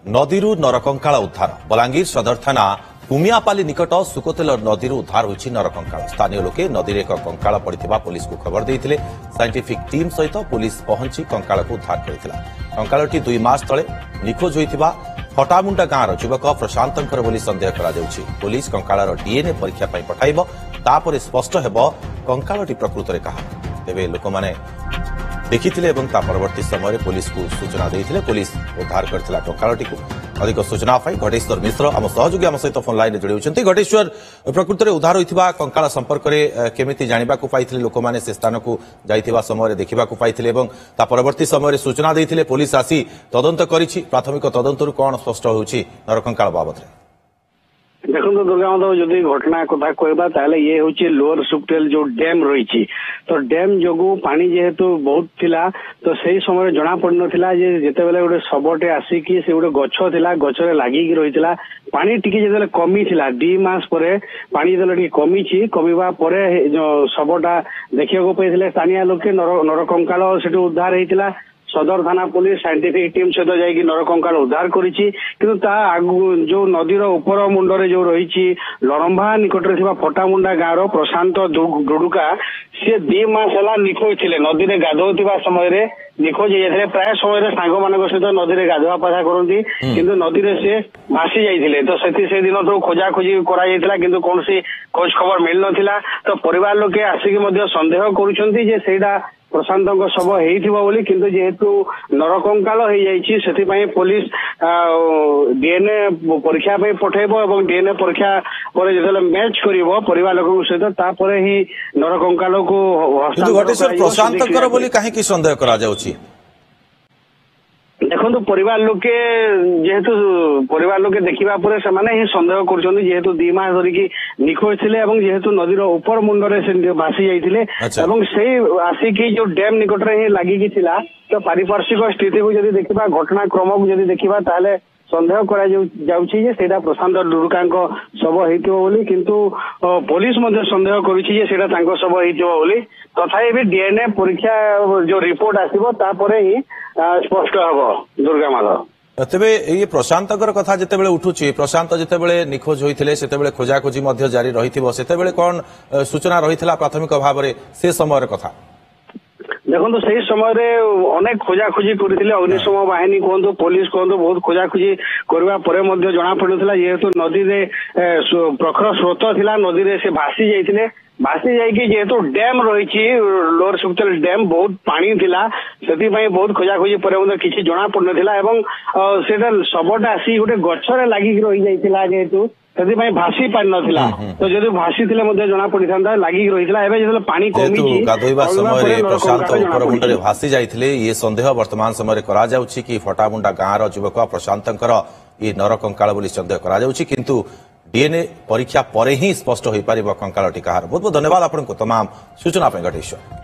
नदीरू नरकंकाल उद्धार बलांगीर सदर थाना कुमियापाली निकट सुकोतेल नदीरू उद्धार होइछि नरकंकाल। स्थानीय लोके नदी एक कंकाल पड़िथिबा पुलिस को खबर देइथिले। साइंटिफिक टीम सहित पुलिस पहुंची कंकाल को उद्धार करथिला। कंकालटी 2 मास तले निखोज होइथिबा फटामुंडा गांर युवक प्रशांतंकर बोली संदेह करा जाउछि। पुलिस कंकालर डीएनए परीक्षा पई पठाइबो, तापर स्पष्ट हेबो कंकालटी प्रकृतरे कहा। तेबे लोक माने देखिथिले एवं ता परवर्ती समय पुलिस को सूचना देइथिले। पुलिस उद्धार करथिला कंकालटी को। अधिक सूचना पाई घटेश्वर मिश्र आम सहयोगी आम सहित फोन लाइन जोड़ी होइछन्ति। घटेश्वर, प्रकृतरे उद्धार होइथिबा कंकाल संपर्क रे केमिति जानिबा को पाइथिले लोक माने से स्थान को जाइथिबा समय देखिबा को पाइथिले एवं ता परवर्ती समय सूचना देइथिले। पुलिस आसी तदंत करिछि। प्राथमिक तदंतरु कोन स्पष्ट होउछि नरकंकाल बाबत रे? देखो दुर्गा माधव जदि घटना कथा कहबा ताले ये होची लोअर सुकटेल जो डैम रही तो डैम जोगु पानी जेहेतु बहुत थिला तो सही समय जना पड़ नथिला जे जेते बेले गोटे सबटे आसिकी से गोटे गछ थिला गछरे लागि की रहितला पानी टिके जेते कमी थिला 2 मास परे पानी जेते टिके कमी छी कमीबा परे जो सबटा देखियो को पइथिले स्थानीय लोके नरकंकाल सेटु उद्धार हेतिला। सदर थाना पुलिस साइंटिफिक टीम सहित जाइए नरकंकाल उद्धार करिछि। किंतु ता जो नदीर उपर मुंडरे जो रही लरंभा निकटरे थिबा फटामुंडा गाँव प्रशांत डुडुका सी 2 मास है निखोज थे। नदी में गाधोवा समय निखोज हो प्राय समय सांग मान सहित नदी में गाधुआ पाधा करती किंतु नदी में सी भासी जाते तो से दिन तो खोजाखोजी कर कौन खोज खबर मिल नाला। तो परिवार लोके आसिक सन्देह करुँचा प्रशांत शव होती किंतु जेहेतु नरकंकाल हो जाती पुलिस डीएनए परीक्षा पठेब और डीएनए परीक्षा पर जो मैच कर परिवार लोक सहित तापर ही नरकंकाल को प्रशांत बोली कहीं सन्देह करा जाउछि? देखो परिवार लोके जेहेतु परिवार लोके देखा से ही सन्देह करेतु 2 मास धरिकी निखोज थे जेहेतु नदीर उपर मुंडरे से भासी जाते से आसिकी जो डैम निकटरे ही लगिकी थिला तो पारिपार्श्विक स्थिति को जब देखा घटनाक्रम को जब देखा ताले सन्देह करा जाउछि जे सेटा प्रशांत डुडुकांको शव हेतिबो बोली किंतु पुलिस मध्ये सन्देह करिछि जे सेटा तांको शव हेतिबो बोली। तथापि भी डीएनए परीक्षा जो रिपोर्ट आसीबो तापरे ही स्पष्ट हबो। दुर्गा माधव, तेबे ये प्रशांतकर कथा जेतेबेले उठुछि, प्रशांत जेतेबेले निखोज होइथिले सेतेबेले खोजाखोजी मध्ये जारी रहिथिबो, सेतेबेले कोन सूचना रहिथिला प्राथमिक भाबरे से समयर कथा? देखो तो सही समय अनेक खोजाखोजी करते अग्निशम बाहिनी कहतु पुलिस कहतु बहुत खोजाखोजी करने जना पड़ा जेहेतु नदी में प्रखर स्रोत थिला नदी में से भासी जाते भासी जाइए जेहेतु डैम रही लोअर सुकतेल डैम बहुत पानी थिला से बहुत खोजाखोजी पर किसी जना पड़ा सबटा आसी गोटे गछरे लगिक रही जाइए जेहेतु से भासी पार नाला तो जब भासी जना पड़ी था लगिक रही है पानी गाधोइबा समय प्रशांत उपर मुंडरे भासी जाइथिले। ये संदेह वर्तमान समय करा जाउछि कि फटामुंडा गाँर युवक प्रशांतंकर ये नरकंकाल बोली संदेह करा जाउछि किंतु डीएनए परीक्षा पर ही स्पष्ट हो पारिबो कंकालटी कहार। बहुत बहुत धन्यवाद आपनको तमाम सूचना पे घटेश्वर।